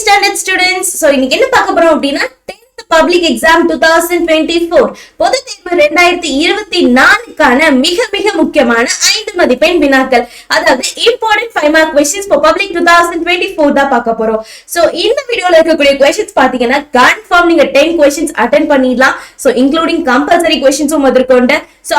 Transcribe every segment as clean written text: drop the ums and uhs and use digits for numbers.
Standard students. So இன்னைக்கு என்ன பார்க்க போறோம் அப்படின்னா 10th public exam 2024 பொது தேர்வு 2024க்கான மிக மிக முக்கியமான 5 மதிப்பெண் வினாக்கள், அதாவது important 5 mark questions for public 2024 தான் பார்க்க போறோம். So இந்த வீடியோல இருக்கக்கூடிய questions பாத்தீங்கன்னா confirm நீங்க 10 questions attend பண்ணிடலாம். So including compulsory questions-உம் வந்திருக்கோண்ட. So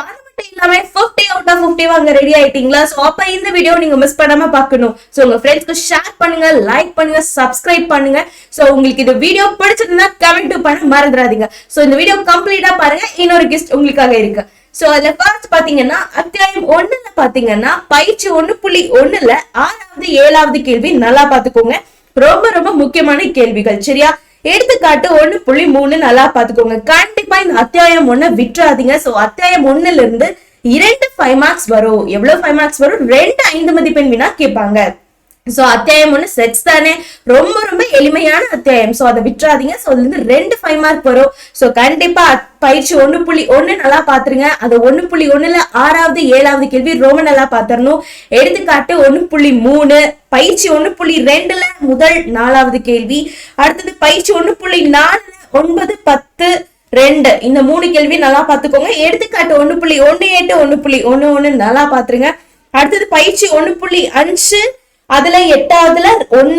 எல்லாமே 50 out of 50 வாங்க ரெடி ஆயிட்டீங்களா? சோ அப்ப இந்த வீடியோ நீங்க மிஸ் பண்ணாம பார்க்கணும். சோ உங்க ஃப்ரெண்ட்ஸ்க்கு ஷேர் பண்ணுங்க, லைக் பண்ணுங்க, சப்ஸ்கிரைப் பண்ணுங்க. சோ உங்களுக்கு இந்த வீடியோ பிடிச்சிருந்தா கமெண்ட் பண்ண மறந்துடாதீங்க. சோ இந்த வீடியோ கம்ப்ளீட்டா பாருங்க, இன்னொரு கிஸ்ட் உங்களுக்காக இருக்கு. சோ அதுல ஃபர்ஸ்ட் பாத்தீங்கன்னா அத்தியாயம் 1ல பாத்தீங்கன்னா பயிற்சி 1.1ல 6வது 7வது கேள்வி நல்லா பாத்துக்கோங்க. ரொம்ப ரொம்ப முக்கியமான கேள்விகள், சரியா? எடுத்துக்காட்டு 1.3 நல்லா பாத்துக்கோங்க. கண்டிப்பா இந்த அத்தியாயம் 1 விட்டுறாதீங்க. சோ அத்தியாயம் 1ல இருந்து 2 5 மார்க்ஸ் வரும். எவ்வளவு 5 மார்க்ஸ் வரும்? 2 5 மதிப்பெண் வினா கேட்பாங்க. சோ அத்தியாயம் 1 செட்ஸ் தானே, ரொம்ப ரொம்ப எளிமையான அத்தியாயம். சோ அதை விட்டுறாதீங்க. சோ அதுல இருந்து 2 5 மார்க் வரும். சோ கண்டிப்பா பயிற்சி 1.1 நல்லா பாத்துருங்க. அது 1.1ல 6வது 7வது கேள்வி ரொம்ப நல்லா பாத்துறணும். எடுத்துக்காட்டு 1.3, பயிற்சி 1.2ல முதல் 4வது கேள்வி, அடுத்தது பயிற்சி 1.4ல 9 10 2 இந்த 3 கேள்வி நல்லா பாத்துக்கோங்க. எடுத்துக்காட்டு 1.18 1.11 நல்லா பாத்துருங்க. அடுத்தது பயிற்சி 1.5 அதுல 8வதுல 1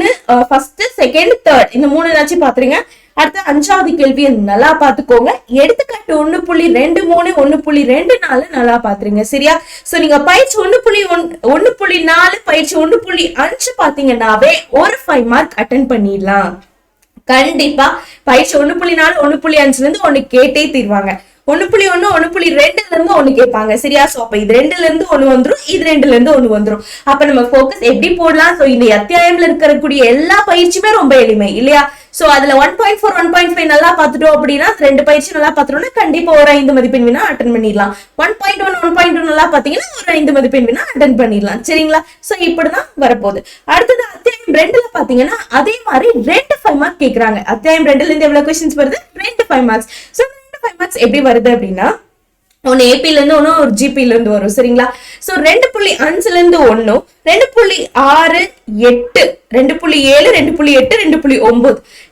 ஃபர்ஸ்ட் செகண்ட் தேர்ட் இந்த 3 ஏதாச்சும் பாத்துருங்க. அடுத்து 5வது கேள்வி நல்லா பாத்துக்கோங்க. எடுத்துக்காட்டு 1.23 1.24 நல்லா பாத்துருங்க, சரியா? சோ நீங்க பயிற்சி 1.4 பயிற்சி 1.5 பாத்தீங்கன்னாவே ஒரு 5 மார்க் அட்டென்ட் பண்ணிடலாம். கண்டிப்பா பயிற்சி 1.4 1.5ல இருந்து 1 கேட்டே தீர்வாங்க. 1.1 1.2ல இருந்து 1 கேட்பாங்க, சரியா? சோ அப்ப இது 2ல இருந்து 1 வந்துரும், இது 2ல இருந்து 1 வந்துரும். அப்ப நம்ம போக்கஸ் எப்படி போடலாம்? சோ இந்த அத்தியாயம்ல இருக்கக்கூடிய எல்லா பயிற்சியுமே ரொம்ப எளிமை இல்லையா? சோ அதுல 1.4 1.5 நல்லா பாத்துட்டோம் அப்படின்னா 2 பயிற்சி நல்லா பாத்துட்டோம்னா கண்டிப்பா ஒரு 5 மதிப்பெண் வினா அட்டென்ட் பண்ணிடலாம். 1.1 1.2 நல்லா பாத்தீங்கன்னா ஒரு 5 மதிப்பெண் வினா அட்டென்ட் பண்ணிடலாம், சரிங்களா? சோ இப்படிதான் வரப்போகுது. அடுத்தது அத்தியாயம் 2ல பாத்தீங்கன்னா அதே மாதிரி 2 5 மார்க் கேக்குறாங்க. அத்தியாயம் 2ல இருந்து எவ்வளவு கொஸ்டின்ஸ் வருது? 2 5 மார்க்ஸ். சோ 5 மார்க்ஸ் எப்படி வருது அப்படின்னா, ஒன்னு ஏபில இருந்து ஒன்னு ஒரு ஜிபில இருந்து வரும், சரிங்களா? சோ 2.5ல இருந்து 1 2.6 8 2.7 2.8 2.9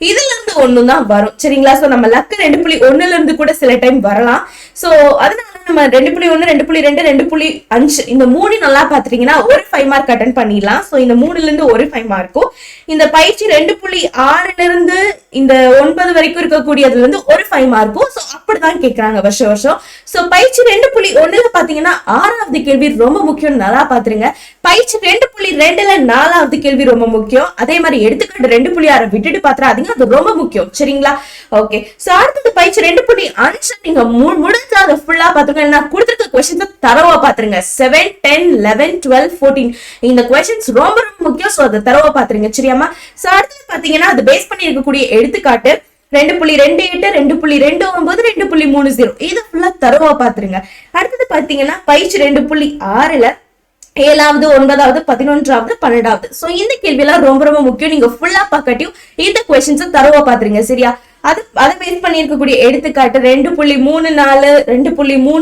இதுல இருந்து 1 தான் வரும், சரிங்களா? சோ நம்ம லக்கு 2.1ல இருந்து கூட சில டைம் வரலாம். சோ அதனால நம்ம 2.1 2.2 2.5 இந்த 3 நல்லா பாத்துட்டீங்கன்னா ஒரு 5 மார்க் அட்டென்ட் பண்ணிடலாம். சோ இந்த 3ல இருந்து ஒரு 5 மார்க்கும், இந்த பயிற்சி 2.6ல இருந்து இந்த 9 வரைக்கும் இருக்கக்கூடியதுல இருந்து ஒரு 5 மார்க்கும். சோ அப்படிதான் கேக்குறாங்க வருஷம் வருஷம். சோ பயிற்சி 2.1ல பாத்தீங்கன்னா 6வது கேள்வி ரொம்ப முக்கியம், நல்லா பாத்துருங்க. பயிற்சி 2.2ல 4வது கேள்வி ரொம்ப முக்கியம். அதே மாதிரி எடுத்துக்காட்டு 2.6 விட்டுட்டு பாத்துறாதீங்க, அது ரொம்ப முக்கியம், சரிங்களா? ஓகே. சோ அடுத்தது பயிற்சி 2.5 நீங்க முடிஞ்சா அதை ஃபுல்லா பாத்துருங்க. நான் கொடுத்திருக்க கொஸ்டின்ஸ் தரவா பாத்துருங்க. 7 10 11 12 14 இந்த கொஸ்டின்ஸ் ரொம்ப ரொம்ப முக்கியம். சோ அதை தரவா பாத்துருங்க, சரியாமா? சோ அடுத்தது பாத்தீங்கன்னா அது பேஸ் பண்ணி இருக்கக்கூடிய எடுத்துக்காட்டு 2.28 2.29 2.30 இது ஃபுல்லா தரவா பாத்துருங்க. அடுத்தது பாத்தீங்கன்னா பயிற்சி 2.6ல 7வது 9வது 11வது 12வது. சோ இந்த கேள்வி எல்லாம் ரொம்ப ரொம்ப முக்கியம். நீங்க ஃபுல்லா பாக்கட்டியும் இந்த கொஸ்டின்ஸ் தரவா பாத்துருங்க, சரியா? அதை பேஸ் பண்ணி இருக்கக்கூடிய எடுத்துக்காட்டு 2.34 2.36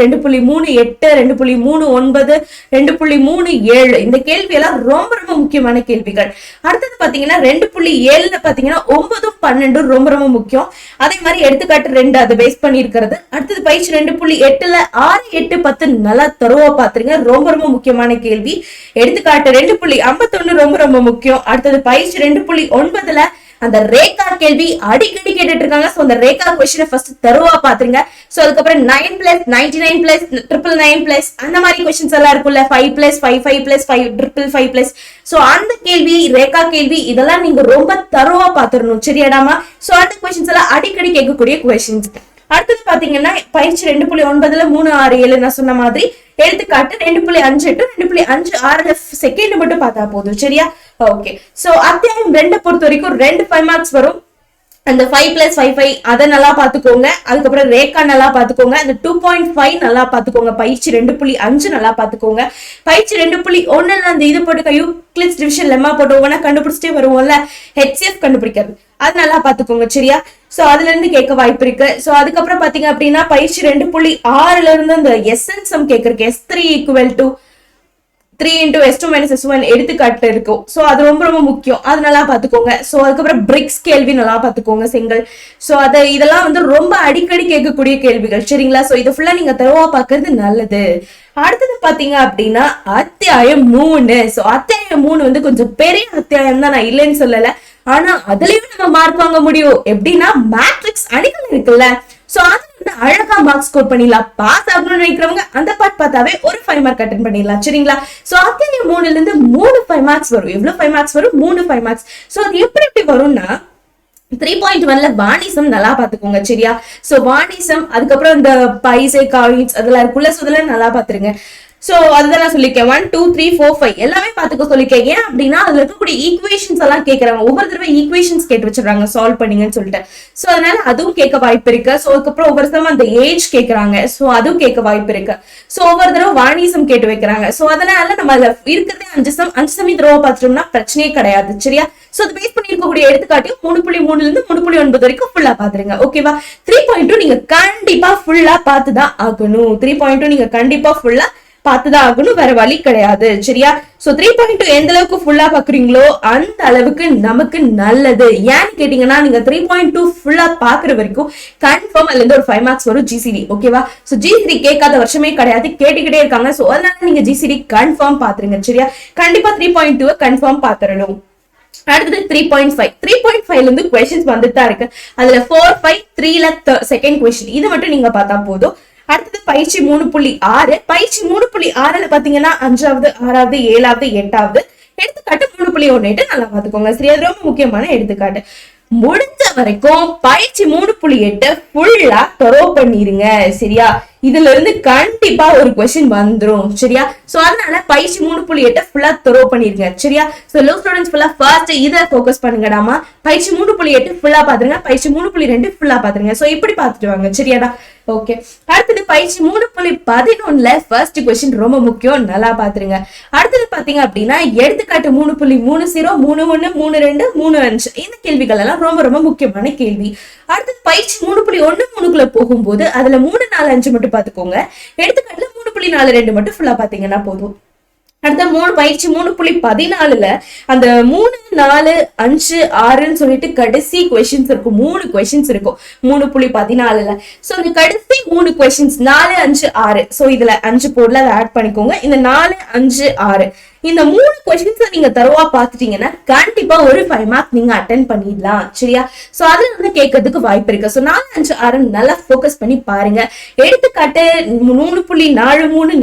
2.38 2.39 2.37 இந்த கேள்வி எல்லாம் ரொம்ப ரொம்ப முக்கியமான கேள்விகள். அடுத்தது பாத்தீங்கன்னா 2.7ல பாத்தீங்கன்னா 9 12 ரொம்ப ரொம்ப முக்கியம். அதே மாதிரி எடுத்துக்காட்டு 2 அதை பேஸ் பண்ணி இருக்கிறது. அடுத்தது பயிற்சி 2.8ல 6 8 10 நல்லா தருவா பாத்துருங்க, ரொம்ப ரொம்ப முக்கியமான கேள்வி. எடுத்துக்காட்டு 2.51 ரொம்ப ரொம்ப முக்கியம். அடுத்தது பயிற்சி 2.9ல அந்த ரேகா கேள்வி அடிக்கடி கேட்டுட்டு இருக்காங்க. சோ அந்த ரேகா क्वेश्चन ஃபர்ஸ்ட் தருவா பாத்துருங்க. சோ அதுக்கு அப்புறம் 9 பிளஸ் 99 பிளஸ் 999 பிளஸ் அந்த மாதிரி क्वेश्चंस எல்லாம் இருக்குல்ல, 5 பிளஸ் 5 5 பிளஸ் 5 555 பிளஸ். சோ அந்த கேள்வி ரேகா கேள்வி இதெல்லாம் நீங்க ரொம்ப தருவா பாத்துறணும், சரியாடாமா? சோ அந்த क्वेश्चंस எல்லாம் அடிக்கடி கேட்கக்கூடிய क्वेश्चंस. அடுத்தது பாத்தீங்கன்னா பயிற்சி 2.9ல 3 6 7 நான் சொன்ன மாதிரி எடுத்துக்காட்டு 2.58 2.56 செகண்ட் மட்டும் பார்த்தா போதும், சரியா? ஓகே. சோ அத்தியாயம் 2 பொறுத்த வரைக்கும் 2 5 மார்க்ஸ் வரும். அந்த 5 பிளஸ் 5 5 அதை நல்லா பாத்துக்கோங்க. அதுக்கப்புறம் ரேகா நல்லா பாத்துக்கோங்க. அந்த 2.5 நல்லா பாத்துக்கோங்க. பயிற்சி 2.5 நல்லா பாத்துக்கோங்க. பயிற்சி 2.1ல அந்த இது போட்டு யூக்ளிட்ஸ் டிவிஷன் லெம்மா போட்டு ஒவ்வொன்னா கண்டுபிடிச்சிட்டே வருவோம்ல, ஹெச்சிஎஃப் கண்டுபிடிக்கிறது, அது நல்லா பாத்துக்கோங்க, சரியா? சோ அதுல இருந்து கேட்க வாய்ப்பு இருக்கு. சோ அதுக்கப்புறம் பாத்தீங்க அப்படின்னா பயிற்சி 2.6ல இருந்து அந்த எஸ்என் சம் கேக்குறதுக்கு S3 = 3 into S2 minus S1 எடுத்துக்காட்டு இருக்கும். சோ அது ரொம்ப ரொம்ப முக்கியம், அது நல்லா பாத்துக்கோங்க. சோ அதுக்கப்புறம் பிரிக்ஸ் கேள்வி நல்லா பாத்துக்கோங்க, செங்கல். சோ இதெல்லாம் வந்து ரொம்ப அடிக்கடி கேட்கக்கூடிய கேள்விகள், சரிங்களா? சோ இதை ஃபுல்லா நீங்க தரவா பாக்குறது நல்லது. அடுத்தது பாத்தீங்க அப்படின்னா அத்தியாயம் 3. சோ அத்தியாயம் 3 வந்து கொஞ்சம் பெரிய அத்தியாயம் தான், நான் இல்லைன்னு சொல்லல. ஆனா அதுலயும் நம்ம மார்க் வாங்க முடியும். எப்படின்னா மேட்ரிக்ஸ் அணிகள் இருக்குல்ல, சோ அது வந்து அழகா மார்க் ஸ்கோர் பண்ணிடலாம். பாஸ் ஆகணும்னு நினைக்கிறவங்க அந்த பார்ட் பார்த்தாவே ஒரு 5 மார்க் அட்டென்ட் பண்ணிடலாம், சரிங்களா? சோ அத்தியாயம் 3ல இருந்து 3 5 மார்க்ஸ் வரும். எவ்வளவு 5 மார்க்ஸ் வரும்? 3 5 மார்க்ஸ். சோ அது எப்படி வரும்னா 3.1ல வாணிசம் நல்லா பாத்துக்கோங்க, சரியா? சோ வாணிசம், அதுக்கப்புறம் இந்த பைசை காயின்ஸ் அதெல்லாம் இருக்குல்ல, சோ அதெல்லாம் நல்லா பாத்துருங்க. சோ அதுதான் நான் சொல்லிருக்கேன். 1 2 3 4 5 எல்லாமே பாத்துக்க சொல்லிருக்கேன். ஏன் அப்படின்னா அதுல இருக்கக்கூடிய ஈக்குவேஷன்ஸ் எல்லாம் கேக்குறாங்க. ஒவ்வொரு தடவை ஈக்குவேஷன்ஸ் கேட்டு வச்சிருக்காங்க சால்வ் பண்ணீங்கன்னு சொல்லிட்டு. சோ அதனால அதுவும் கேட்க வாய்ப்பு இருக்கு. சோ அதுக்கப்புறம் ஒவ்வொரு தடவை அந்த ஏஜ் கேக்குறாங்க, சோ அதுவும் கேட்க வாய்ப்பு இருக்கு. சோ ஒவ்வொரு தடவை வாணிசம் கேட்டு வைக்கிறாங்க. சோ அதனால நம்ம அதுல இருக்கிறதே 5 சமயம் தடவை பார்த்துட்டோம்னா பிரச்சனையே கிடையாது, சரியா? சோ அது பேஸ் பண்ணி இருக்கக்கூடிய எடுத்துக்காட்டியும் 3.3ல இருந்து 3.9 வரைக்கும் ஃபுல்லா பாத்துருங்க, ஓகேவா? 3.2 நீங்க கண்டிப்பா ஃபுல்லா பாத்துதான் ஆகணும். 3.2 நீங்க கண்டிப்பா ஃபுல்லா பாத்துதான் ஆகணும், வேற வழி கிடையாது, சரியா? சோ 3.2 எந்த அளவுக்கு ஃபுல்லா பாக்குறீங்களோ அந்த அளவுக்கு நமக்கு நல்லது. ஏன்னு கேட்டீங்கன்னா நீங்க 3.2 ஃபுல்லா பாக்குற வரைக்கும் கன்ஃபார்ம் அதுல இருந்து ஒரு 5 மார்க்ஸ் வரும் ஜிசிடி, ஓகேவா? சோ ஜிசிடி கேட்காத வருஷமே கிடையாது, கேட்டுக்கிட்டே இருக்காங்க. சோ அதனால நீங்க ஜிசிடி கன்ஃபார்ம் பாத்துருங்க, சரியா? கண்டிப்பா 3.2 கன்ஃபார்ம் பாத்துறணும். அடுத்தது 3.5. 3.5ல இருந்து கொஸ்டின்ஸ் வந்துட்டு தான் இருக்கு. அதுல 4 5 3ல செகண்ட் கொஸ்டின், இது மட்டும் நீங்க பார்த்தா போதும். அடுத்தது பயிற்சி 3.6. பயிற்சி 3.6ல பாத்தீங்கன்னா 5வது 6வது 7வது 8வது எடுத்துக்காட்டு 3.18 நல்லா பாத்துக்கோங்க, சரி? அது ரொம்ப முக்கியமான எடுத்துக்காட்டு. முடிஞ்ச வரைக்கும் பயிற்சி 3.8 ஃபுல்லா தரோ பண்ணிருங்க, சரியா? இதுல இருந்து கண்டிப்பா ஒரு கொஸ்டின் வந்துரும், சரியா? சோ அதனால பயிற்சி 3.8 ஃபுல்லா தரோ பண்ணிருங்க, சரியா? சோ லோ ஸ்டூடெண்ட்ஸ் ஃபுல்லா ஃபர்ஸ்ட் இத ஃபோக்கஸ் பண்ணுங்கடாமா. பயிற்சி 3.8 ஃபுல்லா பாத்துருங்க, பயிற்சி 3.2 ஃபுல்லா பாத்துருங்க. சோ இப்படி பாத்துட்டு வாங்க, சரியாடா? ஓகே. அடுத்தது பயிற்சி 3.11ல ஃபர்ஸ்ட் கொஸ்டின் ரொம்ப முக்கியம், நல்லா பாத்துருங்க. அடுத்தது பாத்தீங்க அப்படின்னா எடுத்துக்காட்டு 3.30 31 32 35 இந்த கேள்விகள் எல்லாம் ரொம்ப ரொம்ப முக்கியமான கேள்வி. அடுத்தது பயிற்சி 3.13க்குள்ள போகும்போது அதுல 3 4 5 மட்டும் பாத்துக்கோங்க. எடுத்துக்காட்டுல 3.42 மட்டும் ஃபுல்லா பாத்தீங்கன்னா போதும். அடுத்த பயிற்சி 3.14ல அந்த 3 4 5 6ன்னு சொல்லிட்டு கடைசி கொஸ்டின்ஸ் இருக்கும். 3 கொஸ்டின்ஸ் இருக்கும் 3.14ல. சோ அந்த கடைசி 3 கொஸ்டின்ஸ் 4 5 6. சோ இதுல 5 போர்ட்ல அதை ஆட் பண்ணிக்கோங்க. இந்த 4 5 6 இந்த 3 கொஸ்டின்ஸ் நீங்க தரவா பாத்துட்டீங்கன்னா கண்டிப்பா ஒரு 5 மார்க் நீங்க அட்டென்ட் பண்ணிடலாம், சரியா? சோ அதுல இருந்து கேட்கறதுக்கு வாய்ப்பு இருக்கு. சோ 4 5 6 நல்லா ஃபோக்கஸ் பண்ணி பாருங்க. எடுத்துக்காட்டு 3.43 4 5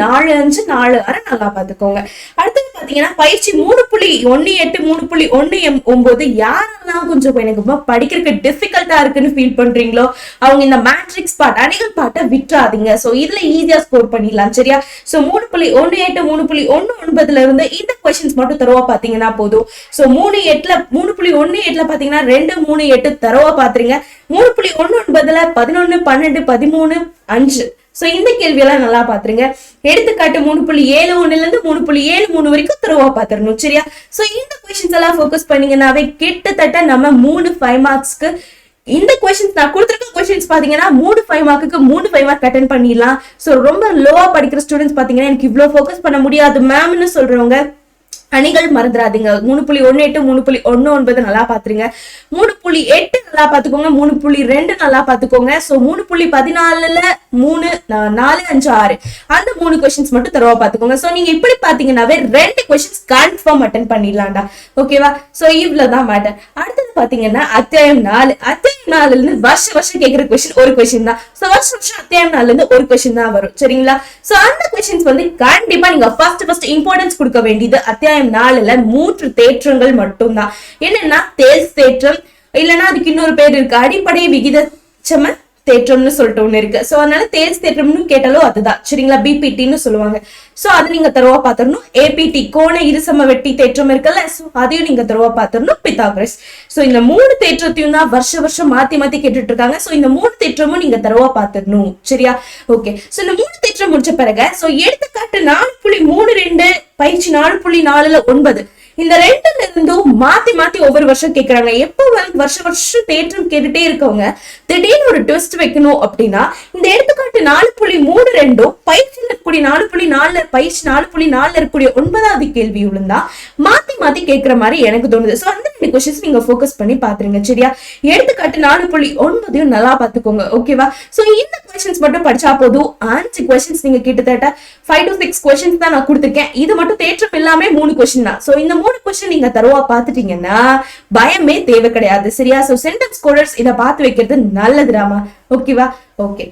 4 6 நல்லா பாத்துக்கோங்க. அடுத்தது பாத்தீங்கன்னா பயிற்சி 3.18 3.19 யாரெல்லாம் கொஞ்சம் எனக்கு படிக்கிறதுக்கு டிஃபிகல்ட்டா இருக்குன்னு ஃபீல் பண்றீங்களோ அவங்க இந்த மேட்ரிக்ஸ் பார்ட் அணிகள் பார்ட்டை விட்டுறாதீங்க. சோ இதுல ஈஸியா ஸ்கோர் பண்ணிடலாம், சரியா? சோ 3.18 3.19ல இருந்து இந்த क्वेश्चंस மட்டும் தரவா பாத்தீங்கன்னா போதும். சோ 3.18ல பாத்தீங்கன்னா 2 3 8 தரவா பாத்துறீங்க. 3.19ல 11 12 13 5 சோ இந்த கேள்வி எல்லாம் நல்லா பாத்துருங்க. எடுத்துக்காட்டு 3.71ல இருந்து 3.73 வரைக்கும் தரவா பாத்துறணும், சரியா? சோ இந்த क्वेश्चंस எல்லாம் ஃபோக்கஸ் பண்ணீங்கன்னாவே கிட்டத்தட்ட நம்ம 3 5 மார்க்ஸ்க்கு இந்த क्वेश्चंस நான் கொடுத்திருக்க क्वेश्चंस பாத்தீங்கன்னா 3 5 மார்க்குக்கு 3 5 மார்க் அட்டென்ட் பண்ணிடலாம். சோ ரொம்ப லோவா படிக்கிற ஸ்டூடெண்ட்ஸ் பாத்தீங்கன்னா எனக்கு இவ்ளோ ஃபோக்கஸ் பண்ண முடியாது மேம்னு சொல்றவங்க அணிகள் மறந்துடாதீங்க. 3.18 3.19 நல்லா பாத்துருங்க. 3.8 நல்லா பாத்துக்கோங்க. 3.2 நல்லா பாத்துக்கோங்க. சோ 3.14ல 3 4 5 6 அந்த 3 क्वेश्चंस மட்டும் தரவா பாத்துக்கோங்க. சோ நீங்க இப்படி பாத்தீங்கன்னாவே 2 क्वेश्चंस கன்ஃபார்ம் அட்டென்ட் பண்ணிடலாம்டா, ஓகேவா? சோ இவ்வளவுதான் மேட்டர். அடுத்தது பாத்தீங்கன்னா அத்தியாயம் 4. அத்தியாயம் 4ல இருந்து வருஷம் கேக்குற क्वेश्चन ஒரு क्वेश्चन தான். சோ வருஷம் அத்தியாயம் 4ல இருந்து ஒரு क्वेश्चन தான் வரும், சரிங்களா? சோ அந்த क्वेश्चंस வந்து கண்டிப்பா நீங்க ஃபர்ஸ்ட் இம்பார்ட்டன்ஸ் கொடுக்க வேண்டியது அத்தியாயம் 4ல 3 தேற்றங்கள் மட்டும்தான். என்னன்னா தேல்ஸ் தேற்றம், இல்லைன்னா அதுக்கு இன்னொரு பேர் இருக்கு அடிப்படை விகிதச்சம தேற்றம்னு சொல்லிட்டு ஒண்ணு இருக்கு. சோ அதனால தேல்ஸ் தேற்றம்னு கேட்டாலும் அதுதான், சரிங்களா? பிபிடின்னு சொல்லுவாங்க. சோ அது நீங்க தரவா பாத்துறணும். ஏபிடி கோண இருசம வெட்டி தேற்றம் இருக்குல்ல, சோ அதையும் நீங்க தரவா பாத்துறணும். பித்தாகரஸ். சோ இந்த 3 தேற்றத்தையும் தான் வருஷம் மாத்தி கேட்டுட்டு இருக்காங்க. சோ இந்த 3 தேற்றமும் நீங்க தரவா பாத்துறணும், சரியா? ஓகே. சோ இந்த 3 தேற்றம் முடிச்ச பிறகு சோ எடுத்துக்காட்டு 4.32 பயிற்சி 4.4ல 9 இந்த ரெண்டுல இருந்தும் மாத்தி மாத்தி ஒவ்வொரு வருஷம் கேக்குறாங்க. எப்போ வருஷம் வருஷம் தேற்றம் கேட்டுட்டே இருக்கவங்க திடீர்னு ஒரு ட்விஸ்ட் வைக்கணும் அப்படின்னா இந்த எடுத்துக்காட்டு 4.32 பயிற்சியில் இருக்கக்கூடிய 4.4 பயிற்சி 4.4 இருக்கக்கூடிய 9வது கேள்வி விழுந்தா மாத்தி மாத்தி கேட்கிற மாதிரி எனக்கு தோணுது. சோ அந்த 2 क्वेश्चंस நீங்க ஃபோக்கஸ் பண்ணி பாத்துருங்க. சரியா? எடுத்துக்காட்டு 4.9 நல்லா பாத்துக்கோங்க. ஓகேவா? சோ இந்த क्वेश्चंस மட்டும் படிச்சா போதும். 5 क्वेश्चंस நீங்க கிட்டத்தட்ட 5 to 6 क्वेश्चंस தான் நான் கொடுத்திருக்கேன். இது மட்டும் தேற்றம் எல்லாமே 3 क्वेश्चन தான். சோ இந்த 3 क्वेश्चन நீங்க தரவா பாத்துட்டீங்கன்னா பயமே தேவை கிடையாது. சரியா? சோ சென்டென்ஸ் கோடர்ஸ் இத பார்த்து வைக்கிறது நல்லதுடாமா. ஓகேவா? ஓகே.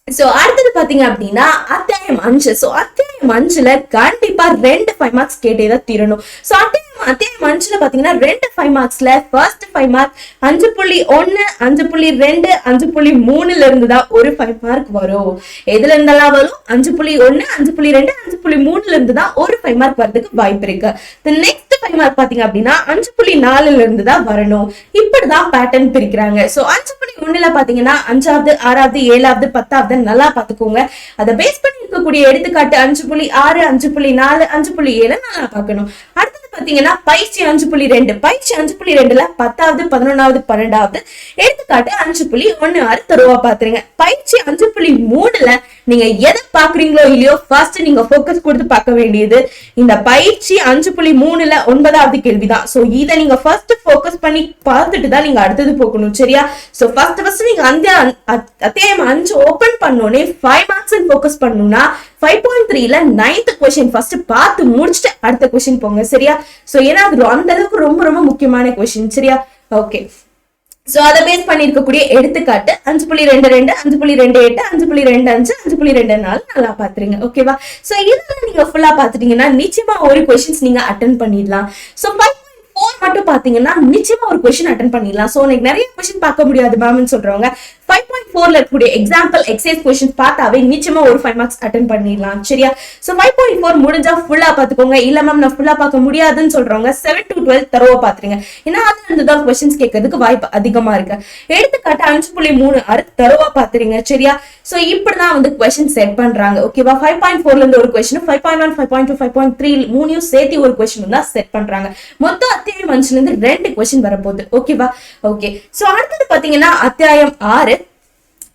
சோ அடுத்தது பாத்தீங்க அப்படின்னா அத்தியாயம் 5. சோ அத்தியாயம் 5ல கண்டிப்பா 2 5 மார்க்ஸ் கேட்டேதான் தீரணும். சோ அத்தியாயம் 5ல பாத்தீங்கன்னா 2 5 மார்க்ஸ்ல ஃபர்ஸ்ட் 5 மார்க் 5.1 5.2 5.3ல இருந்து தான் ஒரு 5 மார்க் வரும். எதுல இருந்தெல்லாம் வரும்? 5.1 5.2 5.3ல இருந்து தான் ஒரு 5 மார்க் வரதுக்கு வாய்ப்பு இருக்கு. நெக்ஸ்ட் 5 மார்க் பாத்தீங்க அப்படின்னா 5.4ல இருந்து தான் வரணும். இப்படிதான் பேட்டர்ன் பிரிக்கிறாங்க. சோ 5.1ல பாத்தீங்கன்னா 5வது 6வது 7வது 10வது நல்லா பாத்துக்கோங்க. அத பேஸ் பண்ணி இருக்கக்கூடிய எடுத்துக்காட்டு 5.6 5.4 5.7 நல்லா பார்க்கணும். அடுத்தது பாத்தீங்கன்னா பயிற்சி 5.2 பயிற்சி 5.2ல 10வது 11வது 12வது எடுத்துக்காட்டு 5.16 தருவா பாத்துருங்க. பயிற்சி 5.3ல நீங்க எதை பாக்குறீங்களோ இல்லையோ ஃபர்ஸ்ட் நீங்க போக்கஸ் கொடுத்து பார்க்க வேண்டியது இந்த பயிற்சி 5.3ல 9வது கேள்விதான். சோ இத நீங்க ஃபர்ஸ்ட் போக்கஸ் பண்ணி பார்த்துட்டு தான் நீங்க அடுத்தது போகணும். சரியா? சோ ஃபர்ஸ்ட் நீங்க அந்த அத்தியாயம் 5 ஓபன் பண்ணோனே 5 மார்க்ஸ் போக்கஸ் பண்ணனும்னா 5.3ல 9th क्वेश्चन ஃபர்ஸ்ட் பார்த்து முடிச்சிட்டு அடுத்த क्वेश्चन போங்க. சரியா? சோ ஏன்னா அது அந்த அளவுக்கு ரொம்ப ரொம்ப முக்கியமான क्वेश्चन. சரியா? ஓகே. சோ அத பேஸ் பண்ணி இருக்கக்கூடிய எடுத்துக்காட்டு 5.22 5.28 5.25 5.24 நல்லா பாத்துருங்க. ஓகேவா? சோ இதெல்லாம் நீங்க ஃபுல்லா பாத்துட்டீங்கன்னா நிச்சயமா ஒரு क्वेश्चंस நீங்க அட்டெண்ட் பண்ணிடலாம். சோ 5.4 மட்டும் பாத்தீங்கன்னா நிச்சயமா ஒரு क्वेश्चन அட்டெண்ட் பண்ணிடலாம். சோ எனக்கு நிறைய क्वेश्चन பார்க்க முடியாது மேம்னு சொல்றவங்க 5.4ல இருக்கக்கூடிய எக்ஸாம்பிள் எக்ஸசைஸ் क्वेश्चंस பார்த்தாவே நிச்சயமா ஒரு 5 மார்க்ஸ் அட்டெண்ட் பண்ணிடலாம். சரியா? சோ 5.4 முடிஞ்சா ஃபுல்லா பாத்துக்கோங்க. இல்ல மேம் நான் ஃபுல்லா பார்க்க முடியாதுன்னு சொல்றவங்க 7 to 12 தரவா பாத்துருங்க. ஏன்னா அதுல இருந்து தான் क्वेश्चंस கேட்கிறதுக்கு வாய்ப்பு அதிகமா இருக்கு. எடுத்துக்காட்டு 5.36 தரவா பாத்துருங்க. சரியா? சோ இப்படிதான் வந்து क्वेश्चन செட் பண்றாங்க. ஓகேவா? 5.4ல இருந்து ஒரு क्वेश्चन 5.1 5.2 5.3 மூணையும் சேர்த்து ஒரு क्वेश्चन தான் செட் பண்றாங்க. மொத்தம் அத்தியாயம் 5ல இருந்து 2 क्वेश्चन வரப்போகுது. ஓகேவா? ஓகே. சோ அடுத்து பாத்தீங்கன்னா அத்தியாயம் 6.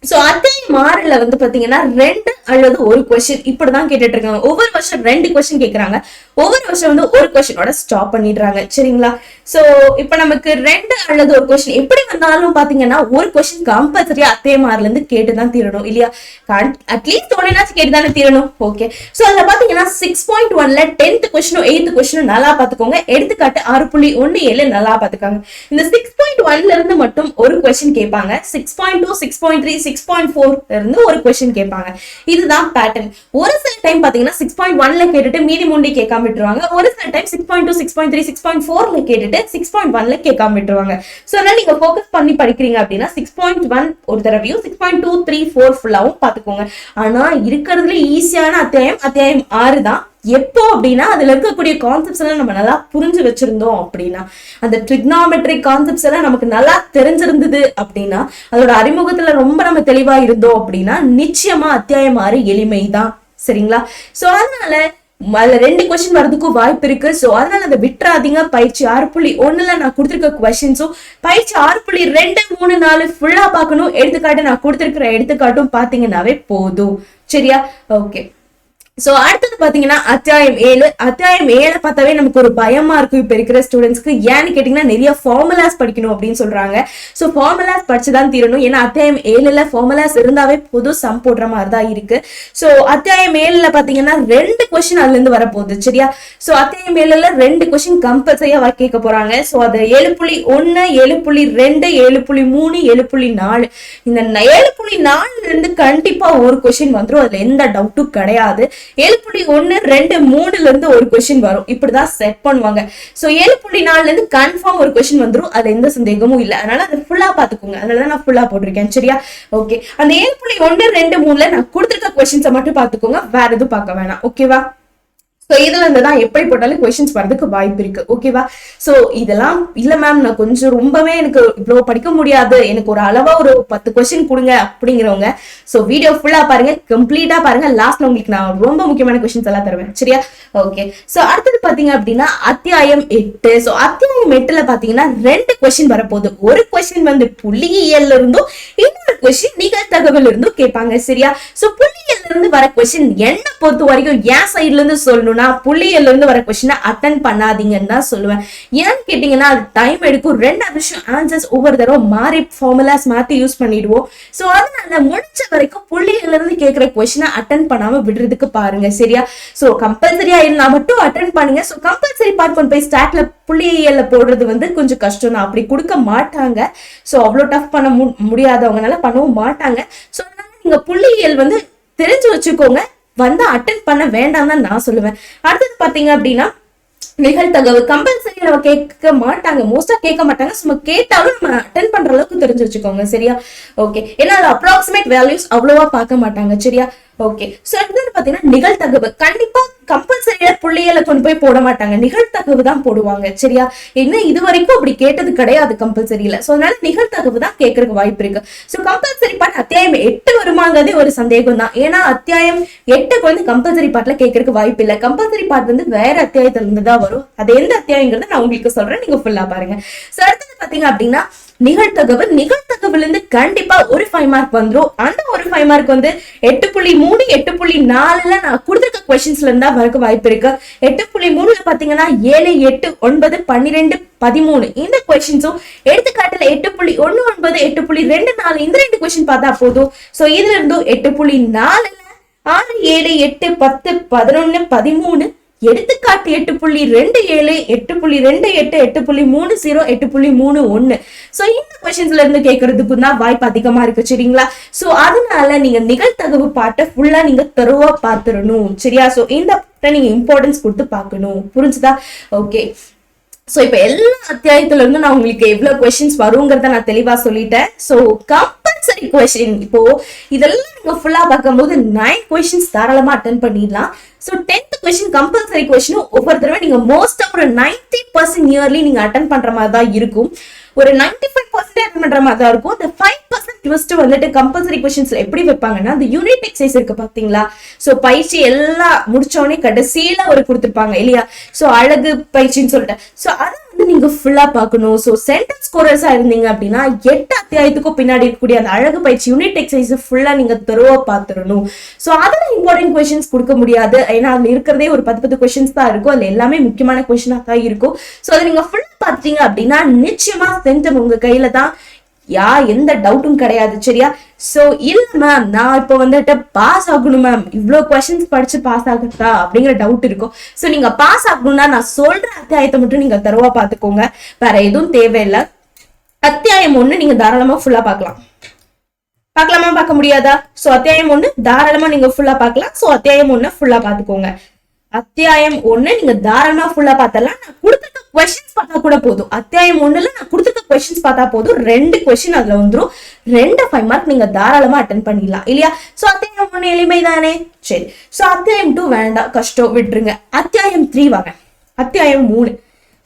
சோ அத்தியாயம் 6ல வந்து பாத்தீங்கன்னா 2 அல்லது ஒரு क्वेश्चन இப்படிதான் கேட்டுட்டு இருக்காங்க. ஒவ்வொரு வருஷம் 2 क्वेश्चन கேக்குறாங்க. ஒவ்வொரு வருஷம் வந்து ஒரு क्वेश्चनோட ஸ்டாப் பண்ணிடுறாங்க. சரிங்களா? சோ இப்ப நமக்கு 2 அல்லது ஒரு क्वेश्चन எப்படி வந்தாலும் பாத்தீங்கன்னா ஒரு क्वेश्चन கம்பல்சரியா அத்தியாயம் 6ல இருந்து கேட்டுதான் தீரணும். இல்லையா? அட்லீஸ்ட் ஒண்ணாச்சு கேட்டுதானே தீரணும். ஓகே. சோ அதுல பாத்தீங்கன்னா 6.1ல 10th क्वेश्चन 8th क्वेश्चन நல்லா பாத்துக்கோங்க. எடுத்துக்காட்டு 6.17 நல்லா பாத்துக்காங்க. இந்த 6.1ல இருந்து மட்டும் ஒரு क्वेश्चन கேட்பாங்க. 6.2 6.3 6.4 இருந்து ஒரு क्वेश्चन கேட்பாங்க. இதுதான் பேட்டர்ன். ஒரு சில டைம் பாத்தீங்கன்னா 6.1ல கேட்டுட்டு மீதி மூணு கேட்காம விட்டுருவாங்க. ஒரு சில டைம் 6.2 6.3 6.4ல கேட்டுட்டு 6.1ல கேட்காம விட்டுருவாங்க. சோ அதனால நீங்க ஃபோக்கஸ் பண்ணி படிக்கிறீங்க அப்படின்னா 6.1 ஒரு தடவையும் 6.2 3 4 ஃபுல்லாவும் பாத்துக்கோங்க. ஆனா இருக்கிறதுல ஈஸியான அத்தியாயம் 6 தான். எப்போ அப்படின்னா அதுல இருக்கக்கூடிய கான்செப்ட்ஸ் எல்லாம் நம்ம நல்லா புரிஞ்சு வச்சிருந்தோம் அப்படின்னா அந்த ட்ரிக்னாமெட்ரிக் கான்செப்ட்ஸ் எல்லாம் நமக்கு நல்லா தெரிஞ்சிருந்தது அப்படின்னா அதோட அறிமுகத்துல ரொம்ப நம்ம தெளிவா இருந்தோம் அப்படின்னா நிச்சயமா அத்தியாயம் 6 எளிமைதான். சரிங்களா? சோ அதனால அதுல 2 क्वेश्चन வரதுக்கும் வாய்ப்பு இருக்கு. சோ அதனால அதை விட்டுறாதீங்க. பயிற்சி 6.1ல நான் கொடுத்திருக்க क्वेश्चंஸும் பயிற்சி 6.2 3 4 ஃபுல்லா பார்க்கணும். எடுத்துக்காட்டு நான் கொடுத்திருக்கிற எடுத்துக்காட்டும் பாத்தீங்கன்னாவே போதும். சரியா? ஓகே. சோ அடுத்தது பாத்தீங்கன்னா அத்தியாயம் 7 பார்த்தாவே நமக்கு ஒரு பயமா இருக்கும் இப்ப இருக்கிற ஸ்டூடெண்ட்ஸ்க்கு. ஏன்னு கேட்டீங்கன்னா நிறைய ஃபார்முலாஸ் படிக்கணும் அப்படின்னு சொல்றாங்க. சோ ஃபார்முலாஸ் படிச்சுதான் தீரணும். ஏன்னா அத்தியாயம் 7ல ஃபார்முலாஸ் இருந்தாவே பொது சம் போடுற மாதிரிதான் இருக்கு. சோ அத்தியாயம் 7ல பாத்தீங்கன்னா 2 क्वेश्चन அதுல இருந்து வரப்போகுது. சரியா? சோ அத்தியாயம் 7ல 2 क्वेश्चन கம்பல்சரியா கேட்க போறாங்க. சோ அது 7.1 7.2 7.3 7.4 இந்த 7.4ல இருந்து கண்டிப்பா ஒரு क्वेश्चन வந்துரும். அதுல எந்த டவுட்டும் கிடையாது. 7.1 2 3ல இருந்து ஒரு क्वेश्चन வரும். இப்படிதான் செட் பண்ணுவாங்க. சோ 7.4ல இருந்து கன்ஃபார்ம் ஒரு क्वेश्चन வந்துரும். அது எந்த சந்தேகமும் இல்ல. அதனால அதை ஃபுல்லா பாத்துக்கோங்க. அதனால நான் ஃபுல்லா போட்டிருக்கேன். சரியா? ஓகே. அந்த 7.1 2 3ல நான் கொடுத்திருக்க क्वेश्चंஸை மட்டும் பாத்துக்கோங்க. வேற எதுவும் பார்க்க வேணாம். ஓகேவா? சோ இதுல இருந்துதான் எப்படி போட்டாலும் கொஸ்டின்ஸ் வரதுக்கு வாய்ப்பு இருக்கு. ஓகேவா? சோ இதெல்லாம் இல்ல மேம் நான் கொஞ்சம் ரொம்பவே எனக்கு இவ்வளவு படிக்க முடியாது, எனக்கு ஒரு அளவா ஒரு 10 கொஸ்டின் கொடுங்க அப்படிங்கிறவங்க சோ வீடியோ ஃபுல்லா பாருங்க, கம்ப்ளீட்டா பாருங்க. லாஸ்ட்ல உங்களுக்கு நான் ரொம்ப முக்கியமான கொஸ்டின்ஸ் எல்லாம் தருவேன். சரியா? ஓகே. சோ அடுத்தது பாத்தீங்க அப்படின்னா அத்தியாயம் 8. சோ அத்தியாயம் 8ல பாத்தீங்கன்னா 2 கொஸ்டின் வரப்போகுது. ஒரு கொஸ்டின் வந்து புள்ளியியல்ல இருந்தும், இன்னொரு கொஸ்டின் நிகழ்தகவுல இருந்தும் கேட்பாங்க. சரியா? சோ புள்ளியியல்ல இருந்து வர கொஸ்டின் என்ன பொறுத்த வரைக்கும் என் சைட்ல இருந்து சொல்லணும்னா புள்ளியியல்ல இருந்து வர கொஸ்டினை அட்டென்ட் பண்ணாதீங்கன்னு தான் சொல்லுவேன். ஏன்னு கேட்டீங்கன்னா அது டைம் எடுக்கும். 2 விஷயம் ஆன்சர்ஸ் ஒவ்வொரு தடவை மாறி ஃபார்முலாஸ் மாத்தி யூஸ் பண்ணிடுவோம். சோ அதனால முடிஞ்ச வரைக்கும் புள்ளியியல்ல இருந்து கேட்கிற கொஸ்டினை அட்டென்ட் பண்ணாம விடுறதுக்கு பாருங்க. சரியா? சோ கம்பல்சரியா இருந்தா மட்டும் அட்டென்ட் பண்ணுங்க. சோ கம்பல்சரி பார்ட் கொண்டு போய் ஸ்டாட்ல புள்ளியியல்ல போடுறது வந்து கொஞ்சம் கஷ்டம் தான், அப்படி கொடுக்க மாட்டாங்க. சோ அவ்வளவு டஃப் பண்ண முடியாதவங்கனால பண்ணவும் மாட்டாங்க. சோ அதனால நீங்க புள்ளியியல் வந்து தெரிஞ்சு வச்சுக்கோங்க, வந்து அட்டென்ட் பண்ண வேண்டாம் தான் நான் சொல்லுவேன். அடுத்தது பாத்தீங்க அப்படின்னா நிகழ்தகவு கம்பல்சரி நம்ம கேட்க மாட்டாங்க, மோஸ்டா கேட்க மாட்டாங்க. சும்மா கேட்டாலும் நம்ம அட்டென்ட் பண்ற அளவுக்கு தெரிஞ்சு வச்சுக்கோங்க. சரியா? ஓகே. ஏன்னா அப்ராக்சிமேட் வேல்யூஸ் அவ்வளவா பார்க்க மாட்டாங்க. சரியா? ஓகே. சோ அடுத்தது பாத்தீங்கன்னா நிகழ்தகவு கண்டிப்பா கம்பல்சரியா புள்ளியியல கொண்டு போய் போட மாட்டாங்க, நிகழ்தகவு தான் போடுவாங்க. சரியா? இன்னும் இது வரைக்கும் அப்படி கேட்டது கிடையாது கம்பல்சரியில. சோ அதனால நிகழ்தகவு தான் கேட்கறதுக்கு வாய்ப்பு இருக்கு. சோ கம்பல்சரி பார்ட் அத்தியாயம் 8 வருமாங்கிறதே ஒரு சந்தேகம் தான். ஏன்னா அத்தியாயம் 8க்கு வந்து கம்பல்சரி பார்ட்ல கேட்கறதுக்கு வாய்ப்பு இல்லை. கம்பல்சரி பார்ட் வந்து வேற அத்தியாயத்துல இருந்து தான் வரும். அது எந்த அத்தியாயங்கிறத நான் உங்களுக்கு சொல்றேன், நீங்க ஃபுல்லா பாருங்க. சோ அடுத்தது பாத்தீங்க அப்படின்னா நிகழ்தகவு. நிகழ்தகவுல இருந்து கண்டிப்பா ஒரு 5 மார்க் வந்துரும். அந்த ஒரு 5 மார்க் வந்து 8.3 8.4ல நான் கொடுத்திருக்க கொஸ்டின்ஸ்ல இருந்தா வரக்கு வாய்ப்பு இருக்கு. 8.3ல பாத்தீங்கன்னா 7 8 9 12 13 இந்த கொஸ்டின்ஸும், எடுத்துக்காட்டுல 8.19 8.24 இந்த 2 கொஸ்டின் பார்த்தா போதும். சோ இதுல இருந்தும் 8.4ல 6 7 8 10 11 13, எடுத்துக்காட்டு 8.27 8.28 8.30 8.31. சோ இந்த கொஸ்டின்ஸ்ல இருந்து கேட்கறதுக்கு தான் வாய்ப்பு அதிகமா இருக்கு. சரிங்களா? சோ அதனால நீங்க நிகழ்தகவு பாட்டை ஃபுல்லா நீங்க தரோவா பாத்துறணும். சரியா? சோ இந்த நீங்க இம்பார்ட்டன்ஸ் கொடுத்து பாக்கணும். புரிஞ்சுதா? ஓகே. சோ இப்ப எல்லா அத்தியாயத்துல இருந்து நான் உங்களுக்கு எவ்வளவு கொஸ்டின்ஸ் வருங்கிறத நான் தெளிவா சொல்லிட்டேன். சோ கம்பல்சரி கொஸ்டின் இப்போ இதெல்லாம் நீங்க ஃபுல்லா பார்க்கும்போது 9 கொஸ்டின்ஸ் தாராளமா அட்டென்ட் பண்ணிடலாம். So 10th question compulsory question ஒவ்வொரு தடவை நீங்க மோஸ்டா ஒரு 90% நியர்லி நீங்க அட்டென்ட் பண்ற மாதிரி தான் இருக்கும். ஒரு 95% அட்டென்ட் பண்ற மாதிரி தான் இருக்கும். அந்த 5% ட்விஸ்ட் வந்துட்டு கம்பல்சரி கொஸ்டின்ஸ்ல எப்படி வைப்பாங்கன்னா, அந்த யூனிட் எக்ஸசைஸ் இருக்கு பாத்தீங்களா? சோ பயிற்சி எல்லாம் முடிச்சோடனே கடைசியில ஒரு கொடுத்துருப்பாங்க இல்லையா? சோ அழகு பயிற்சின்னு சொல்லிட்டு சோ அதை வந்து நீங்க ஃபுல்லா பாக்கணும். சோ சென்டென்ஸ் ஸ்கோரர்ஸா இருந்தீங்க அப்படின்னா 8 அத்தியாயத்துக்கும் பின்னாடி இருக்கக்கூடிய அந்த அழகு பயிற்சி யூனிட் எக்ஸசைஸ் ஃபுல்லா நீங்க தரோவா பாத்துறணும். சோ அதுல இம்பார்ட்டன்ட் கொஸ்டின்ஸ் கொடுக்க முடியாது. ஏன்னா அதுல இருக்கிறதே ஒரு 10 கொஸ்டின்ஸ் தான் இருக்கும். அதுல எல்லாமே முக்கியமான கொஸ்டினா தான் இருக்கும். சோ அதை நீங்க ஃபுல்லா பாத்தீங்க அப்படின்னா நிச்சயமா சென்டம் உங்க கையில தான், எந்த டவுட்டும் கிடையாது. சரியா? சோ இல்ல மேம் நான் இப்ப வந்துட்டு பாஸ் ஆகணும் மேம், இவ்வளவு கொஸ்டின்ஸ் படிச்சு பாஸ் ஆகுதா அப்படிங்கிற டவுட் இருக்கும். சோ நீங்க பாஸ் ஆகணும்னா நான் சொல்ற அத்தியாயத்தை மட்டும் நீங்க தருவா பாத்துக்கோங்க, வேற எதுவும் தேவையில்லை. அத்தியாயம் 1 நீங்க தாராளமா ஃபுல்லா பார்க்கலாமா? பார்க்க முடியாதா? சோ அத்தியாயம் 1 தாராளமா நீங்க ஃபுல்லா பார்க்கலாம். சோ அத்தியாயம் 1 ஃபுல்லா பாத்துக்கோங்க. அத்தியாயம் 1 நீங்க தாராளமா ஃபுல்லா பார்த்தலாம். நான் கொடுத்துருக்க கொஸ்டின்ஸ் பார்த்தா கூட போதும். அத்தியாயம் 1ல நான் கொடுத்துருக்க கொஸ்டின்ஸ் பார்த்தா போதும். 2 கொஸ்டின் அதுல வந்துரும். 2 5 மார்க் நீங்க தாராளமா அட்டென்ட் பண்ணிடலாம் இல்லையா? சோ அத்தியாயம் 1 எளிமை தானே? சரி. சோ அத்தியாயம் 2 வேண்டாம், கஷ்டம், விட்டுருங்க. அத்தியாயம் 3 வாங்க. அத்தியாயம் 3.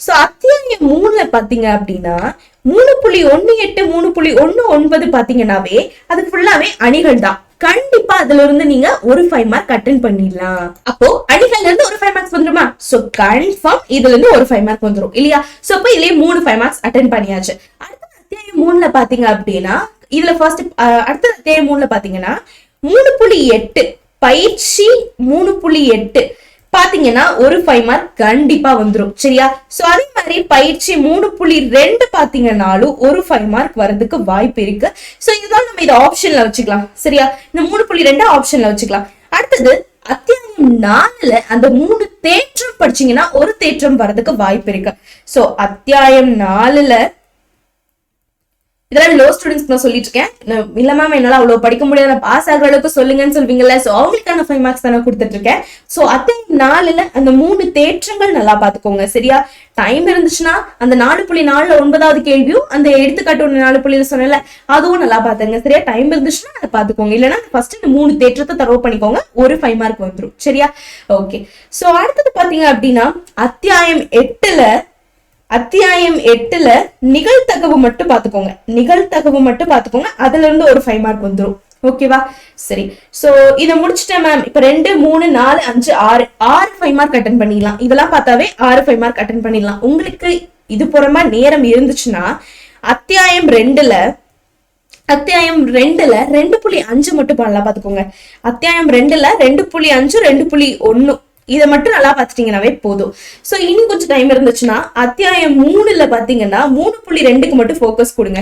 சோ அத்தியாயம் 3ல பாத்தீங்க அப்படின்னா 3.18 3.19 பாத்தீங்கன்னாவே அது ஃபுல்லாவே அணிகள் தான். கண்டிப்பா அதுல இருந்து நீங்க ஒரு 5 மார்க் அட்டென்ட் பண்ணிடலாம். அப்போ அணிகள்ல இருந்து ஒரு 5 மார்க்ஸ் வந்துருமா? சோ கன்ஃபார்ம் இதுல இருந்து ஒரு 5 மார்க் வந்துரும் இல்லையா? சோ அப்ப இதுலயே 3 5 மார்க்ஸ் அட்டென்ட் பண்ணியாச்சு. அடுத்த அத்தியாயம் 3ல பாத்தீங்க அப்படின்னா இதுல ஃபர்ஸ்ட் அடுத்த அத்தியாயம் 3ல பாத்தீங்கன்னா 3.8 பயிற்சி 3.8 பாத்தீங்கன்னா ஒரு 5 மார்க் கண்டிப்பா வந்துரும். சரியா? சோ அதே மாதிரி பயிற்சி 3.2 பாத்தீங்கன்னாலும் ஒரு 5 மார்க் வரதுக்கு வாய்ப்பு இருக்கு. சோ இதுதான் நம்ம இதை ஆப்ஷன்ல வச்சுக்கலாம். சரியா? இந்த 3.2 ஆப்ஷன்ல வச்சுக்கலாம். அடுத்தது அத்தியாயம் 4ல அந்த 3 தேற்றம் படிச்சீங்கன்னா ஒரு தேற்றம் வரதுக்கு வாய்ப்பு இருக்கு. சோ அத்தியாயம் 4ல இதெல்லாம் லோ ஸ்டூடெண்ட்ஸ் நான் சொல்லிட்டு இருக்கேன். இல்ல மேம் என்னால அவ்வளவு படிக்க முடியாது, நான் பாஸ் ஆகிற அளவுக்கு சொல்லுங்கன்னு சொல்வீங்கல்ல, சோ அவங்களுக்கான 5 மார்க்ஸ் தான் நான் கொடுத்துட்டு இருக்கேன். சோ அத்தியாயம் 4ல அந்த 3 தேற்றங்கள் நல்லா பாத்துக்கோங்க சரியா. டைம் இருந்துச்சுன்னா அந்த 4.4ல 9வது கேள்வியும் அந்த எடுத்துக்காட்டு 4.0 சொன்னல அதுவும் நல்லா பாத்துங்க சரியா. டைம் இருந்துச்சுன்னா அதை பாத்துக்கோங்க, இல்லைன்னா ஃபர்ஸ்ட் இந்த 3 தேற்றத்தை தரவு பண்ணிக்கோங்க, ஒரு 5 மார்க் வந்துடும் சரியா. ஓகே, சோ அடுத்தது பாத்தீங்க அப்படின்னா அத்தியாயம் 8ல நிகழ்தகவு மட்டும் பாத்துக்கோங்க, அதுல இருந்து ஒரு 5 மார்க் வந்துடும் ஓகேவா. சரி, சோ இதை முடிச்சுட்டேன் மேம். இப்ப 2, 3, 4, 5, 6 5 மார்க் அட்டன் பண்ணிடலாம். இதெல்லாம் பார்த்தாவே 5 மார்க் அட்டன் பண்ணிடலாம். உங்களுக்கு இது புறமா நேரம் இருந்துச்சுன்னா அத்தியாயம் 2ல 2.5 மட்டும் பண்ணலாம் பாத்துக்கோங்க. அத்தியாயம் 2ல 2.5 2.1 இதை மட்டும் நல்லா பாத்துட்டீங்கன்னாவே போதும். சோ இன்னும் கொஞ்சம் டைம் இருந்துச்சுன்னா அத்தியாயம் 3ல பாத்தீங்கன்னா 3.2க்கு மட்டும் போக்கஸ் கொடுங்க.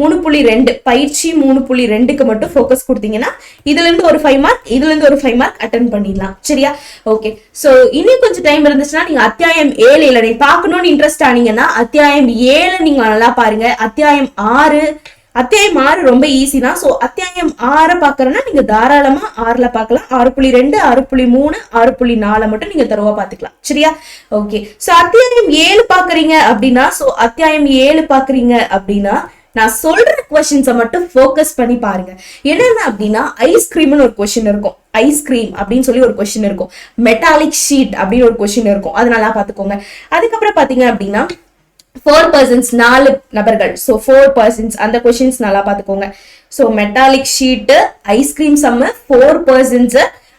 3.2 பயிற்சி 3.2க்கு மட்டும் போக்கஸ் கொடுத்தீங்கன்னா இதுல இருந்து ஒரு 5 மார்க், இதுல இருந்து ஒரு 5 மார்க் அட்டன் பண்ணிடலாம் சரியா. ஓகே, சோ இன்னும் கொஞ்சம் டைம் இருந்துச்சுன்னா நீங்க அத்தியாயம் 7 இல்ல நீங்க பாக்கணும்னு இன்ட்ரெஸ்ட் ஆனீங்கன்னா அத்தியாயம் 7 நீங்க நல்லா பாருங்க. அத்தியாயம் 6 ரொம்ப ஈஸி தான். சோ அத்தியாயம் 6 பாக்குறேன்னா நீங்க தாராளமா 6ல பாக்கலாம். 6.2 6.3 6.4 மட்டும் நீங்க தரவா பாத்துக்கலாம் சரியா. ஓகே, சோ அத்தியாயம் 7 பாக்குறீங்க அப்படின்னா நான் சொல்ற கொஸ்டின்ஸை மட்டும் ஃபோக்கஸ் பண்ணி பாருங்க. என்னன்னா அப்படின்னா ஐஸ்கிரீம்னு ஒரு கொஸ்டின் இருக்கும், ஐஸ்கிரீம் அப்படின்னு சொல்லி ஒரு கொஸ்டின் இருக்கும், மெட்டாலிக் ஷீட் அப்படின்னு ஒரு கொஸ்டின் இருக்கும், அது நல்லா பாத்துக்கோங்க. அதுக்கப்புறம் பாத்தீங்க அப்படின்னா 4 persons 4 நபர்கள், சோ 4 persons அந்த கொஸ்டின்ஸ் நல்லா பாத்துக்கோங்க. சோ மெட்டாலிக் ஷீட், ஐஸ்கிரீம் சம்மு, 4 persons,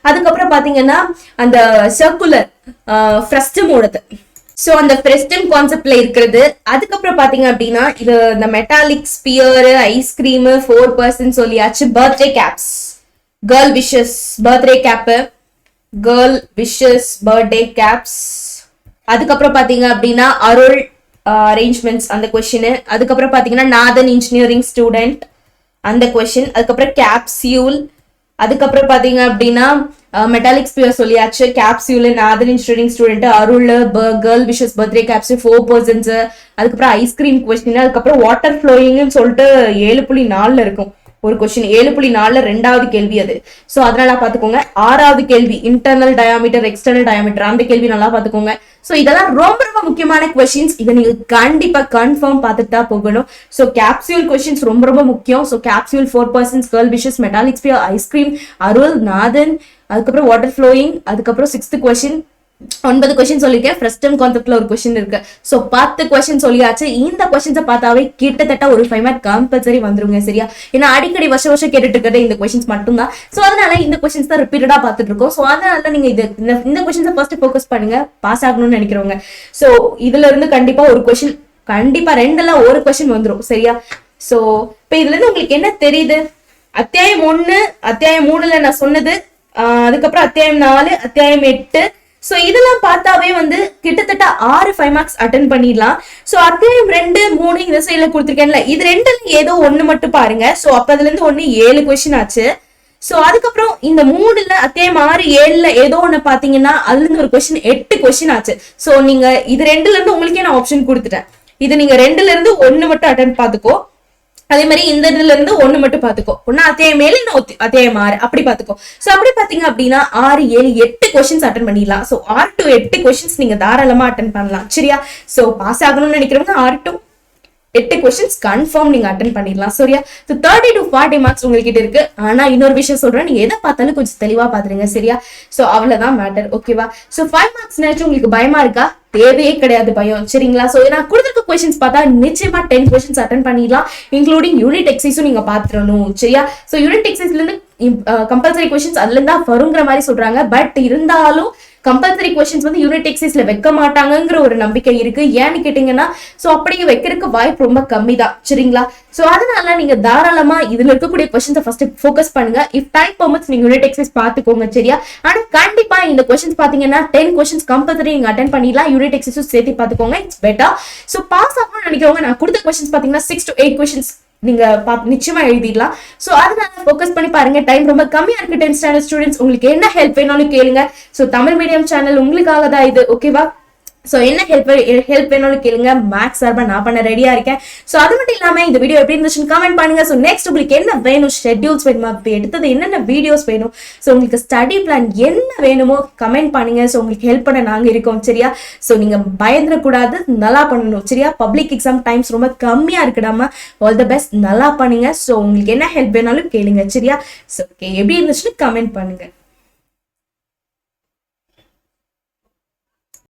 அதுக்கப்புறம் பாத்தீங்கன்னா அந்த சர்க்குலர் ஃப்ரஸ்டமோடது, சோ அந்த ஃப்ரெஸ்டம் கான்செப்ட்ல இருக்கிறது. அதுக்கப்புறம் பாத்தீங்க அப்படின்னா இது இந்த மெட்டாலிக் ஸ்பியர், ஐஸ்கிரீம், 4 persons சொல்லியாச்சு. Birthday caps, girl wishes birthday caps. அதுக்கப்புறம் பாத்தீங்க அப்படின்னா அருள் அரேஞ்ச்மெண்ட்ஸ் அந்த கொஸ்டின். அதுக்கப்புறம் பாத்தீங்கன்னா நாதன் இன்ஜினியரிங் ஸ்டூடெண்ட் அந்த கொஸ்டின். அதுக்கப்புறம் கேப்சியூல். அதுக்கப்புறம் பாத்தீங்க அப்படின்னா மெட்டாலிக் ஸ்பியர் சொல்லியாச்சு, capsule, Nathan engineering student, Arul, girl wishes birthday caps, 4 persons. அதுக்கப்புறம் ஐஸ்கிரீம் கொஸ்டின். அதுக்கப்புறம் வாட்டர் ஃப்ளோயிங்னு சொல்லிட்டு 7.4ல இருக்கும் ஒரு கொஸ்டின், 7.4ல 2வது கேள்வி அது. சோ அதனால பாத்துக்கோங்க. 6வது கேள்வி இன்டர்னல் டயாமீட்டர் எக்ஸ்டர்னல் டயாமீட்டர் அந்த கேள்வி நல்லா பாத்துக்கோங்க. சோ இதெல்லாம் ரொம்ப ரொம்ப முக்கியமான கொஸ்டின்ஸ், இதை நீங்க கண்டிப்பா கன்ஃபார்ம் பார்த்துட்டு தான் போகணும். சோ கேப்சியூல் கொஸ்டின்ஸ் ரொம்ப ரொம்ப முக்கியம். So capsule, 4 persons, girl wishes, metallic sphere, ice cream, Arul, Nathan, அதுக்கப்புறம் வாட்டர் ஃப்ளோயிங், அதுக்கப்புறம் 6th கொஸ்டின். 9 கொஸ்டின் சொல்லிருக்கேன். ஃப்ரெஸ்டம் கான்செப்ட்ல ஒரு கொஸ்டின் இருக்கு. சோ 10 கொஸ்டின் சொல்லியாச்சு. இந்த கொஸ்டின்ஸை பார்த்தாவே கிட்டத்தட்ட ஒரு 5 மார்க் கம்பல்சரி வந்துருங்க சரியா. ஏன்னா அடிக்கடி வருஷம் கேட்டுட்டு இருக்கிறது இந்த கொஸ்டின்ஸ் மட்டும் தான். சோ அதனால இந்த கொஸ்டின்ஸ் தான் ரிப்பீட்டடா பார்த்துட்டு இருக்கோம். சோ அதனால நீங்க இந்த கொஸ்டின்ஸை ஃபர்ஸ்ட் ஃபோக்கஸ் பண்ணுங்க பாஸ் ஆகணும்னு நினைக்கிறவங்க. சோ இதுல இருந்து கண்டிப்பா ஒரு கொஸ்டின், கண்டிப்பா 2ல ஒரு கொஸ்டின் வந்துரும் சரியா. சோ இப்ப இதுல இருந்து உங்களுக்கு என்ன தெரியுது? அத்தியாயம் 1, அத்தியாயம் 3ல நான் சொன்னது, அதுக்கப்புறம் அத்தியாயம் 4, அத்தியாயம் 8. சோ இதெல்லாம் பார்த்தாவே வந்து கிட்டத்தட்ட 5 மார்க்ஸ் அட்டன் பண்ணிடலாம். சோ அத்தியாயம் 2, 3 இந்த சைட்ல கொடுத்துருக்கேன்ல, இது 2ல ஏதோ ஒண்ணு மட்டும் பாருங்க. சோ அப்ப அதுல இருந்து 7 கொஸ்டின் ஆச்சு. சோ அதுக்கப்புறம் இந்த 3ல அத்தியாயம் 6, 7ல ஏதோ ஒண்ணு பாத்தீங்கன்னா அதுல இருந்து ஒரு கொஸ்டின் 8 கொஸ்டின் ஆச்சு. சோ நீங்க இது 2ல இருந்து உங்களுக்கே நான் ஆப்ஷன் கொடுத்துட்டேன். இது நீங்க 2ல இருந்து 1 மட்டும் அட்டன் பாத்துக்கோ, அதே மாதிரி இந்த இதுல இருந்து 1 மட்டும் பாத்துக்கோ. ஒன்னா அத்தியாயம் 7 அத்தியாயம் 6 அப்படி பாத்துக்கோ. சோ அப்படி பாத்தீங்க அப்படின்னா 6, 7, 8 கொஸ்டின்ஸ் அட்டன் பண்ணிடலாம். சோ 6 to 8 கொஸ்டின்ஸ் நீங்க தாராளமா அட்டன் பண்ணலாம் சரியா. சோ பாஸ் ஆகணும்னு நினைக்கிறவங்க 6 to 8 கொஸ்டின்ஸ் கன்ஃபார்ம் நீங்க அட்டன் பண்ணிடலாம் சரியா. சோ 30 to 40 மார்க்ஸ் உங்ககிட்ட இருக்கு. ஆனா இன்னொரு விஷயம் சொல்றேன், நீங்க எதை பார்த்தாலும் கொஞ்சம் தெளிவா பாத்துருங்க சரியா. சோ அவ்வளவுதான் மேட்டர் ஓகேவா. சோ 5 மார்க்ஸ் நினைச்சு உங்களுக்கு பயமா இருக்கா? தேவையே கிடையாது பயம் சரிங்களா. சோ நான் கொடுத்துருக்க கொஸ்டின்ஸ் பார்த்தா நிச்சயமா 10 கொஸ்டின்ஸ் அட்டன் பண்ணிடலாம், இன்க்ளூடிங் யூனிட் எக்ஸைஸும் நீங்க பாத்துறணும் சரியா. சோ யூனிட் எக்ஸைஸ்ல இருந்து கம்பல்சரி கொஸ்டின்ஸ் அதுல இருந்தா வருங்கிற மாதிரி சொல்றாங்க. பட் இருந்தாலும் கம்பல்சரி கொஸ்டின்ஸ் வந்து யூனிட் எக்ஸைஸ்ல வைக்க மாட்டாங்கிற ஒரு நம்பிக்கை இருக்கு. ஏன்னு கேட்டீங்கன்னா சோ அப்படியே வைக்கிறதுக்கு வாய்ப்பு ரொம்ப கம்மி தான் சரிங்களா. சோ அதனால நீங்க தாராளமா இதுல இருக்கக்கூடிய கொஸ்டின்ஸை ஃபர்ஸ்ட் ஃபோக்கஸ் பண்ணுங்க. இஃப் டைம் பெர்மிட்ஸ் நீங்க யூனிட் எக்ஸைஸ் பாத்துக்கோங்க சரியா. ஆனா கண்டிப்பா இந்த கொஸ்டின்ஸ் பாத்தீங்கன்னா 10 கொஸ்டின்ஸ் கம்பல்சரி நீங்க அட்டென்ட் பண்ணிடலாம், யூனிட் எக்ஸைஸும் சேர்த்து பாத்துக்கோங்க, இட்ஸ் பெட்டர். சோ பாஸ் ஆகணும்னு நினைக்கிறவங்க நான் கொடுத்த கொஸ்டின்ஸ் பாத்தீங்கன்னா 6 to 8 கொஸ்டின்ஸ் நீங்க நிச்சயமா எழுதிடலாம். சோ அதனால ஃபோக்கஸ் பண்ணி பாருங்க. டைம் ரொம்ப கம்மியா இருக்கு 10th ஸ்டாண்டர்ட் ஸ்டூடெண்ட்ஸ். உங்களுக்கு என்ன ஹெல்ப் வேணாலும் கேளுங்க. சோ தமிழ் மீடியம் சேனல் உங்களுக்காக தான் இது ஓகேவா. சோ என்ன ஹெல்ப் வேணும்னு கேளுங்க, மேக்ஸ் சார்பா நான் பண்ண ரெடியா இருக்கேன். சோ அது மட்டும் இல்லாம இந்த வீடியோ எப்படி இருந்துச்சுன்னு கமெண்ட் பண்ணுங்க. சோ நெக்ஸ்ட் உங்களுக்கு என்ன வேணும், ஷெட்யூல்ஸ் வேணுமா, எடுத்தது என்னென்ன வீடியோஸ் வேணும், சோ உங்களுக்கு ஸ்டடி பிளான் என்ன வேணுமோ கமெண்ட் பண்ணுங்க. சோ உங்களுக்கு ஹெல்ப் பண்ண நாங்க இருக்கோம் சரியா. சோ நீங்க பயந்துடக்கூடாது, நல்லா பண்ணணும் சரியா. பப்ளிக் எக்ஸாம் டைம்ஸ் ரொம்ப கம்மியா இருக்குடாமா. ஆல் தி பெஸ்ட், நல்லா பண்ணுங்க. சோ உங்களுக்கு என்ன ஹெல்ப் வேணாலும் கேளுங்க சரியா. சோ ஓகே, எப்படி இருந்துச்சுன்னு கமெண்ட் பண்ணுங்க.